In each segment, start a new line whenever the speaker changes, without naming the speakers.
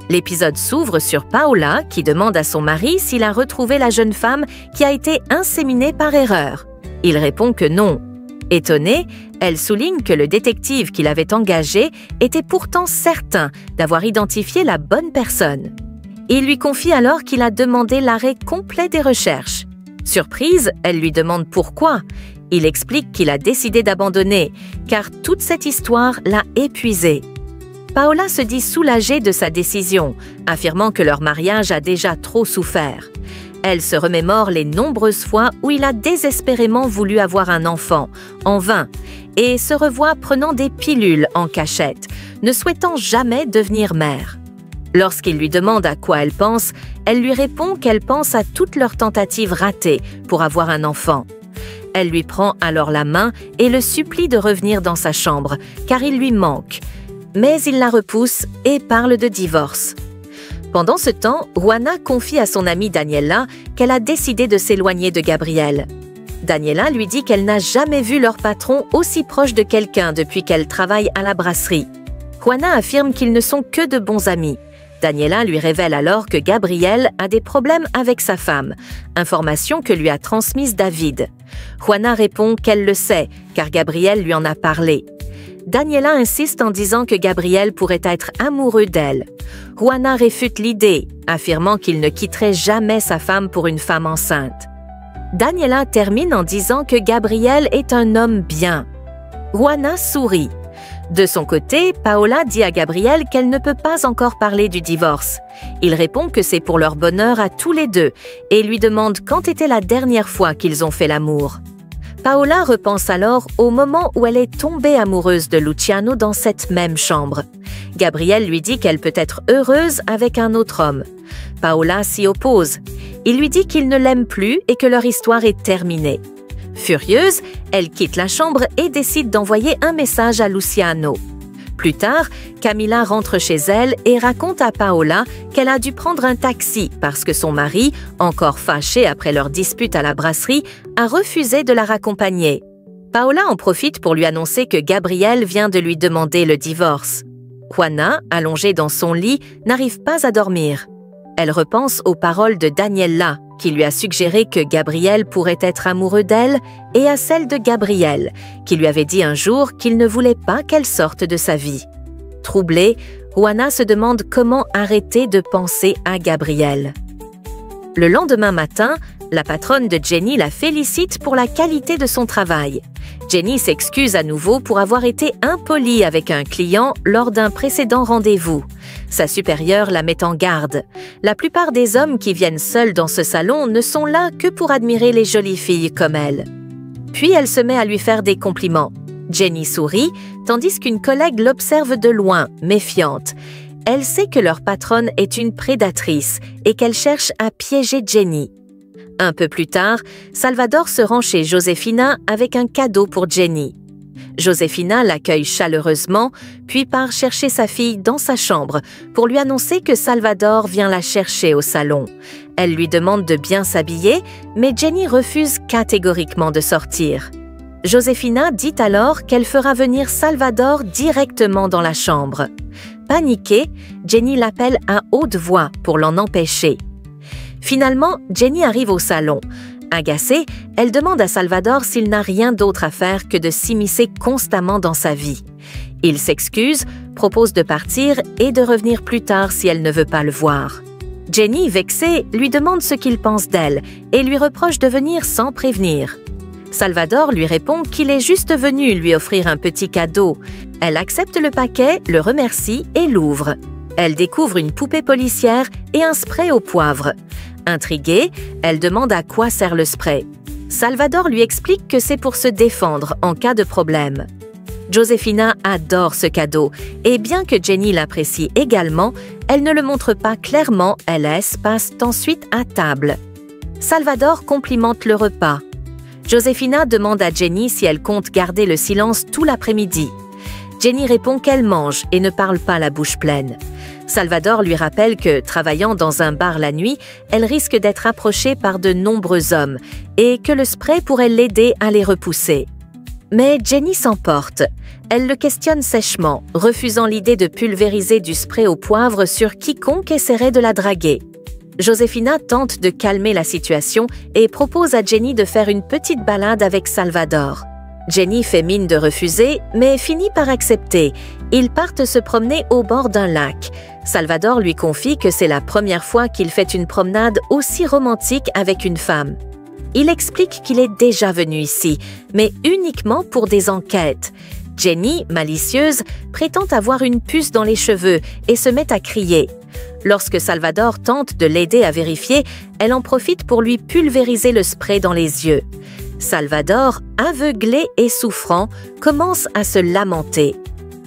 L'épisode s'ouvre sur Paola qui demande à son mari s'il a retrouvé la jeune femme qui a été inséminée par erreur. Il répond que non. Étonnée, elle souligne que le détective qu'il avait engagé était pourtant certain d'avoir identifié la bonne personne. Il lui confie alors qu'il a demandé l'arrêt complet des recherches. Surprise, elle lui demande pourquoi. Il explique qu'il a décidé d'abandonner, car toute cette histoire l'a épuisé. Paola se dit soulagée de sa décision, affirmant que leur mariage a déjà trop souffert. Elle se remémore les nombreuses fois où il a désespérément voulu avoir un enfant, en vain, et se revoit prenant des pilules en cachette, ne souhaitant jamais devenir mère. Lorsqu'il lui demande à quoi elle pense, elle lui répond qu'elle pense à toutes leurs tentatives ratées pour avoir un enfant. Elle lui prend alors la main et le supplie de revenir dans sa chambre, car il lui manque. Mais il la repousse et parle de divorce. Pendant ce temps, Juana confie à son amie Daniela qu'elle a décidé de s'éloigner de Gabriel. Daniela lui dit qu'elle n'a jamais vu leur patron aussi proche de quelqu'un depuis qu'elle travaille à la brasserie. Juana affirme qu'ils ne sont que de bons amis. Daniela lui révèle alors que Gabriel a des problèmes avec sa femme, information que lui a transmise David. Juana répond qu'elle le sait, car Gabriel lui en a parlé. Daniela insiste en disant que Gabriel pourrait être amoureux d'elle. Juana réfute l'idée, affirmant qu'il ne quitterait jamais sa femme pour une femme enceinte. Daniela termine en disant que Gabriel est un homme bien. Juana sourit. De son côté, Paola dit à Gabriel qu'elle ne peut pas encore parler du divorce. Il répond que c'est pour leur bonheur à tous les deux et lui demande quand était la dernière fois qu'ils ont fait l'amour. Paola repense alors au moment où elle est tombée amoureuse de Luciano dans cette même chambre. Gabriel lui dit qu'elle peut être heureuse avec un autre homme. Paola s'y oppose. Il lui dit qu'il ne l'aime plus et que leur histoire est terminée. Furieuse, elle quitte la chambre et décide d'envoyer un message à Luciano. Plus tard, Camila rentre chez elle et raconte à Paola qu'elle a dû prendre un taxi parce que son mari, encore fâché après leur dispute à la brasserie, a refusé de la raccompagner. Paola en profite pour lui annoncer que Gabriel vient de lui demander le divorce. Juana, allongée dans son lit, n'arrive pas à dormir. Elle repense aux paroles de Daniela, qui lui a suggéré que Gabriel pourrait être amoureux d'elle, et à celles de Gabriel, qui lui avait dit un jour qu'il ne voulait pas qu'elle sorte de sa vie. Troublée, Juana se demande comment arrêter de penser à Gabriel. Le lendemain matin, la patronne de Jenny la félicite pour la qualité de son travail. Jenny s'excuse à nouveau pour avoir été impolie avec un client lors d'un précédent rendez-vous. Sa supérieure la met en garde. La plupart des hommes qui viennent seuls dans ce salon ne sont là que pour admirer les jolies filles comme elle. Puis elle se met à lui faire des compliments. Jenny sourit, tandis qu'une collègue l'observe de loin, méfiante. Elle sait que leur patronne est une prédatrice et qu'elle cherche à piéger Jenny. Un peu plus tard, Salvador se rend chez Josefina avec un cadeau pour Jenny. Josefina l'accueille chaleureusement, puis part chercher sa fille dans sa chambre pour lui annoncer que Salvador vient la chercher au salon. Elle lui demande de bien s'habiller, mais Jenny refuse catégoriquement de sortir. Josefina dit alors qu'elle fera venir Salvador directement dans la chambre. Paniquée, Jenny l'appelle à haute voix pour l'en empêcher. Finalement, Jenny arrive au salon. Agacée, elle demande à Salvador s'il n'a rien d'autre à faire que de s'immiscer constamment dans sa vie. Il s'excuse, propose de partir et de revenir plus tard si elle ne veut pas le voir. Jenny, vexée, lui demande ce qu'il pense d'elle et lui reproche de venir sans prévenir. Salvador lui répond qu'il est juste venu lui offrir un petit cadeau. Elle accepte le paquet, le remercie et l'ouvre. Elle découvre une poupée policière et un spray au poivre. Intriguée, elle demande à quoi sert le spray. Salvador lui explique que c'est pour se défendre en cas de problème. Josefina adore ce cadeau et bien que Jenny l'apprécie également, elle ne le montre pas clairement et passe ensuite à table. Salvador complimente le repas. Josefina demande à Jenny si elle compte garder le silence tout l'après-midi. Jenny répond qu'elle mange et ne parle pas la bouche pleine. Salvador lui rappelle que, travaillant dans un bar la nuit, elle risque d'être approchée par de nombreux hommes et que le spray pourrait l'aider à les repousser. Mais Jenny s'emporte. Elle le questionne sèchement, refusant l'idée de pulvériser du spray au poivre sur quiconque essaierait de la draguer. Josefina tente de calmer la situation et propose à Jenny de faire une petite balade avec Salvador. Jenny fait mine de refuser, mais finit par accepter. Ils partent se promener au bord d'un lac. Salvador lui confie que c'est la première fois qu'il fait une promenade aussi romantique avec une femme. Il explique qu'il est déjà venu ici, mais uniquement pour des enquêtes. Jenny, malicieuse, prétend avoir une puce dans les cheveux et se met à crier. Lorsque Salvador tente de l'aider à vérifier, elle en profite pour lui pulvériser le spray dans les yeux. Salvador, aveuglé et souffrant, commence à se lamenter.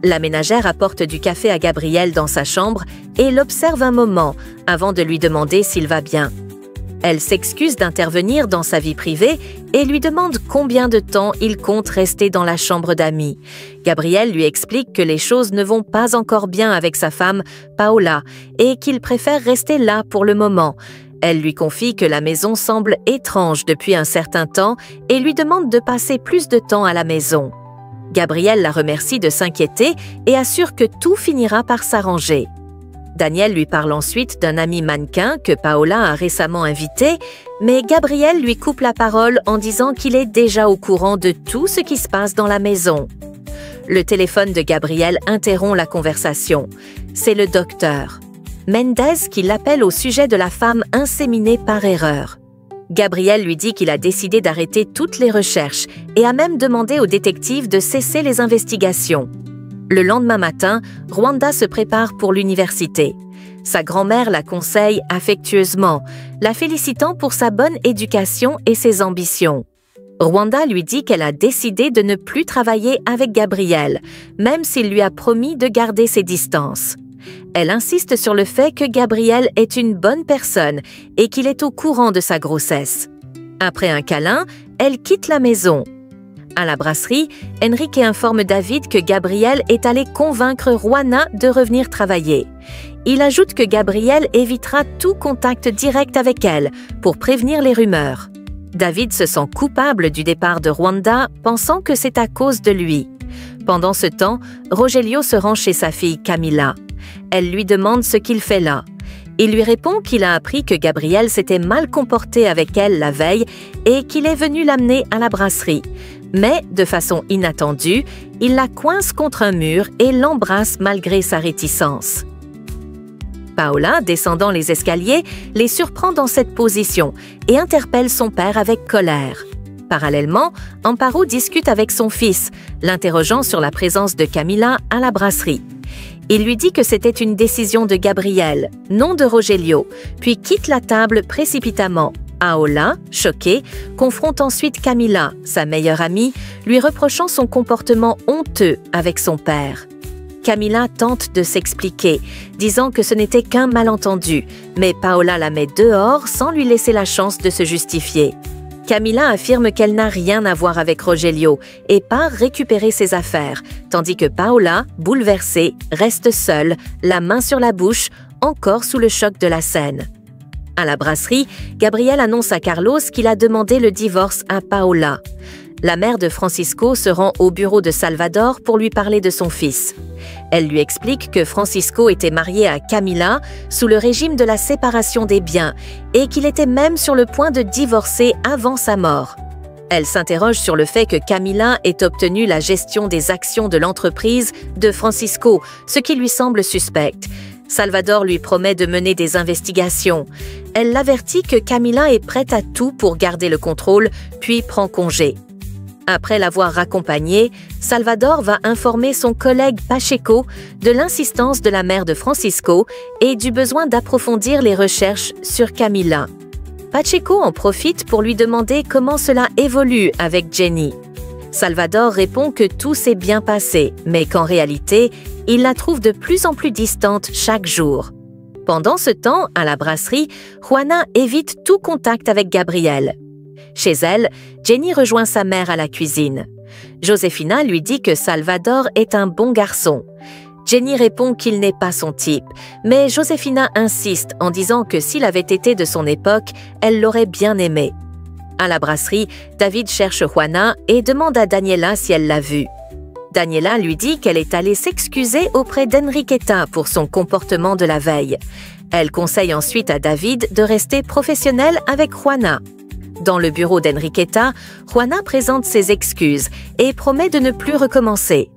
La ménagère apporte du café à Gabriel dans sa chambre et l'observe un moment avant de lui demander s'il va bien. Elle s'excuse d'intervenir dans sa vie privée et lui demande combien de temps il compte rester dans la chambre d'amis. Gabriel lui explique que les choses ne vont pas encore bien avec sa femme, Paola, et qu'il préfère rester là pour le moment. Elle lui confie que la maison semble étrange depuis un certain temps et lui demande de passer plus de temps à la maison. Gabriel la remercie de s'inquiéter et assure que tout finira par s'arranger. Daniel lui parle ensuite d'un ami mannequin que Paola a récemment invité, mais Gabriel lui coupe la parole en disant qu'il est déjà au courant de tout ce qui se passe dans la maison. Le téléphone de Gabriel interrompt la conversation. C'est le docteur Mendez qui l'appelle au sujet de la femme inséminée par erreur. Gabriel lui dit qu'il a décidé d'arrêter toutes les recherches et a même demandé au détective de cesser les investigations. Le lendemain matin, Rwanda se prépare pour l'université. Sa grand-mère la conseille affectueusement, la félicitant pour sa bonne éducation et ses ambitions. Rwanda lui dit qu'elle a décidé de ne plus travailler avec Gabriel, même s'il lui a promis de garder ses distances. Elle insiste sur le fait que Gabriel est une bonne personne et qu'il est au courant de sa grossesse. Après un câlin, elle quitte la maison. À la brasserie, Enrique informe David que Gabriel est allé convaincre Juana de revenir travailler. Il ajoute que Gabriel évitera tout contact direct avec elle pour prévenir les rumeurs. David se sent coupable du départ de Rwanda, pensant que c'est à cause de lui. Pendant ce temps, Rogelio se rend chez sa fille Camila. Elle lui demande ce qu'il fait là. Il lui répond qu'il a appris que Gabriel s'était mal comporté avec elle la veille et qu'il est venu l'amener à la brasserie. Mais, de façon inattendue, il la coince contre un mur et l'embrasse malgré sa réticence. Paola, descendant les escaliers, les surprend dans cette position et interpelle son père avec colère. Parallèlement, Amparo discute avec son fils, l'interrogeant sur la présence de Camila à la brasserie. Il lui dit que c'était une décision de Gabriel, non de Rogelio, puis quitte la table précipitamment. Paola, choquée, confronte ensuite Camila, sa meilleure amie, lui reprochant son comportement honteux avec son père. Camila tente de s'expliquer, disant que ce n'était qu'un malentendu, mais Paola la met dehors sans lui laisser la chance de se justifier. Camila affirme qu'elle n'a rien à voir avec Rogelio et part récupérer ses affaires, tandis que Paola, bouleversée, reste seule, la main sur la bouche, encore sous le choc de la scène. À la brasserie, Gabriel annonce à Carlos qu'il a demandé le divorce à Paola. La mère de Francisco se rend au bureau de Salvador pour lui parler de son fils. Elle lui explique que Francisco était marié à Camila sous le régime de la séparation des biens et qu'il était même sur le point de divorcer avant sa mort. Elle s'interroge sur le fait que Camila ait obtenu la gestion des actions de l'entreprise de Francisco, ce qui lui semble suspect. Salvador lui promet de mener des investigations. Elle l'avertit que Camila est prête à tout pour garder le contrôle, puis prend congé. Après l'avoir raccompagné, Salvador va informer son collègue Pacheco de l'insistance de la mère de Francisco et du besoin d'approfondir les recherches sur Camila. Pacheco en profite pour lui demander comment cela évolue avec Jenny. Salvador répond que tout s'est bien passé, mais qu'en réalité, il la trouve de plus en plus distante chaque jour. Pendant ce temps, à la brasserie, Juana évite tout contact avec Gabriel. Chez elle, Jenny rejoint sa mère à la cuisine. Josefina lui dit que Salvador est un bon garçon. Jenny répond qu'il n'est pas son type, mais Josefina insiste en disant que s'il avait été de son époque, elle l'aurait bien aimé. À la brasserie, David cherche Juana et demande à Daniela si elle l'a vue. Daniela lui dit qu'elle est allée s'excuser auprès d'Enriqueta pour son comportement de la veille. Elle conseille ensuite à David de rester professionnel avec Juana. Dans le bureau d'Enriqueta, Juana présente ses excuses et promet de ne plus recommencer.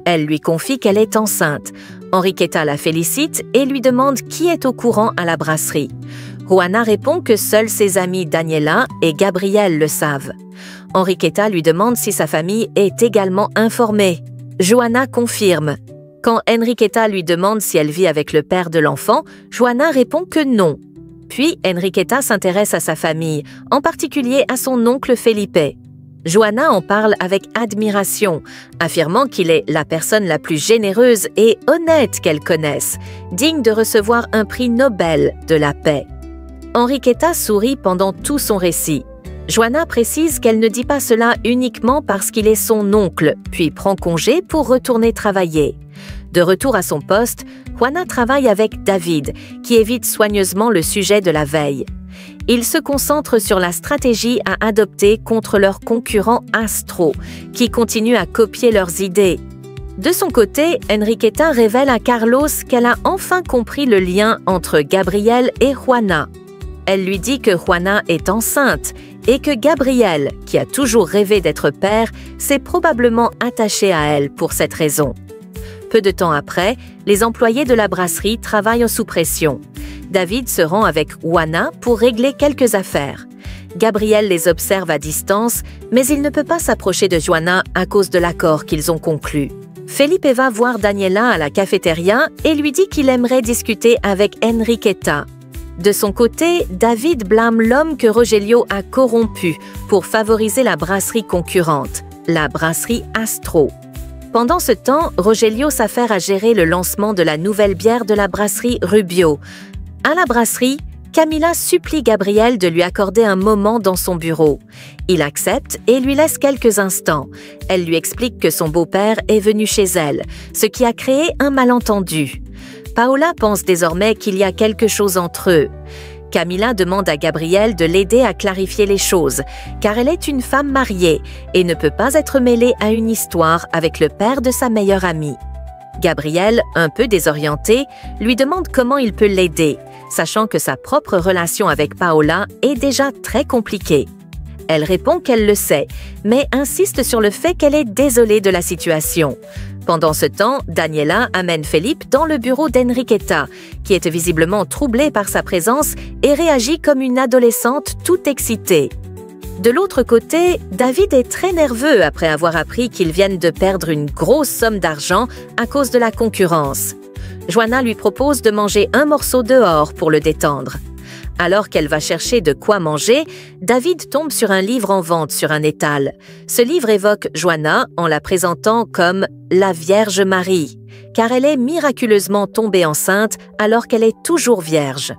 Elle lui confie qu'elle est enceinte. Enriqueta la félicite et lui demande qui est au courant à la brasserie. Juana répond que seuls ses amis Daniela et Gabriel le savent. Enriqueta lui demande si sa famille est également informée. Juana confirme. Quand Enriqueta lui demande si elle vit avec le père de l'enfant, Juana répond que non. Puis Enriqueta s'intéresse à sa famille, en particulier à son oncle Felipe. Juana en parle avec admiration, affirmant qu'il est la personne la plus généreuse et honnête qu'elle connaisse, digne de recevoir un prix Nobel de la paix. Enriqueta sourit pendant tout son récit. Juana précise qu'elle ne dit pas cela uniquement parce qu'il est son oncle, puis prend congé pour retourner travailler. De retour à son poste, Juana travaille avec David, qui évite soigneusement le sujet de la veille. Ils se concentrent sur la stratégie à adopter contre leur concurrent Astro, qui continue à copier leurs idées. De son côté, Enriqueta révèle à Carlos qu'elle a enfin compris le lien entre Gabriel et Juana. Elle lui dit que Juana est enceinte et que Gabriel, qui a toujours rêvé d'être père, s'est probablement attaché à elle pour cette raison. Peu de temps après, les employés de la brasserie travaillent sous pression. David se rend avec Juana pour régler quelques affaires. Gabriel les observe à distance, mais il ne peut pas s'approcher de Juana à cause de l'accord qu'ils ont conclu. Felipe va voir Daniela à la cafétéria et lui dit qu'il aimerait discuter avec Enriqueta. De son côté, David blâme l'homme que Rogelio a corrompu pour favoriser la brasserie concurrente, la brasserie Astro. Pendant ce temps, Rogelio s'affaire à gérer le lancement de la nouvelle bière de la brasserie Rubio. À la brasserie, Camila supplie Gabriel de lui accorder un moment dans son bureau. Il accepte et lui laisse quelques instants. Elle lui explique que son beau-père est venu chez elle, ce qui a créé un malentendu. Paola pense désormais qu'il y a quelque chose entre eux. Camila demande à Gabriel de l'aider à clarifier les choses, car elle est une femme mariée et ne peut pas être mêlée à une histoire avec le père de sa meilleure amie. Gabriel, un peu désorienté, lui demande comment il peut l'aider, sachant que sa propre relation avec Paola est déjà très compliquée. Elle répond qu'elle le sait, mais insiste sur le fait qu'elle est désolée de la situation. Pendant ce temps, Daniela amène Felipe dans le bureau d'Enriqueta, qui est visiblement troublée par sa présence et réagit comme une adolescente toute excitée. De l'autre côté, David est très nerveux après avoir appris qu'ils viennent de perdre une grosse somme d'argent à cause de la concurrence. Juana lui propose de manger un morceau dehors pour le détendre. Alors qu'elle va chercher de quoi manger, David tombe sur un livre en vente sur un étal. Ce livre évoque Juana en la présentant comme la Vierge Marie, car elle est miraculeusement tombée enceinte alors qu'elle est toujours vierge.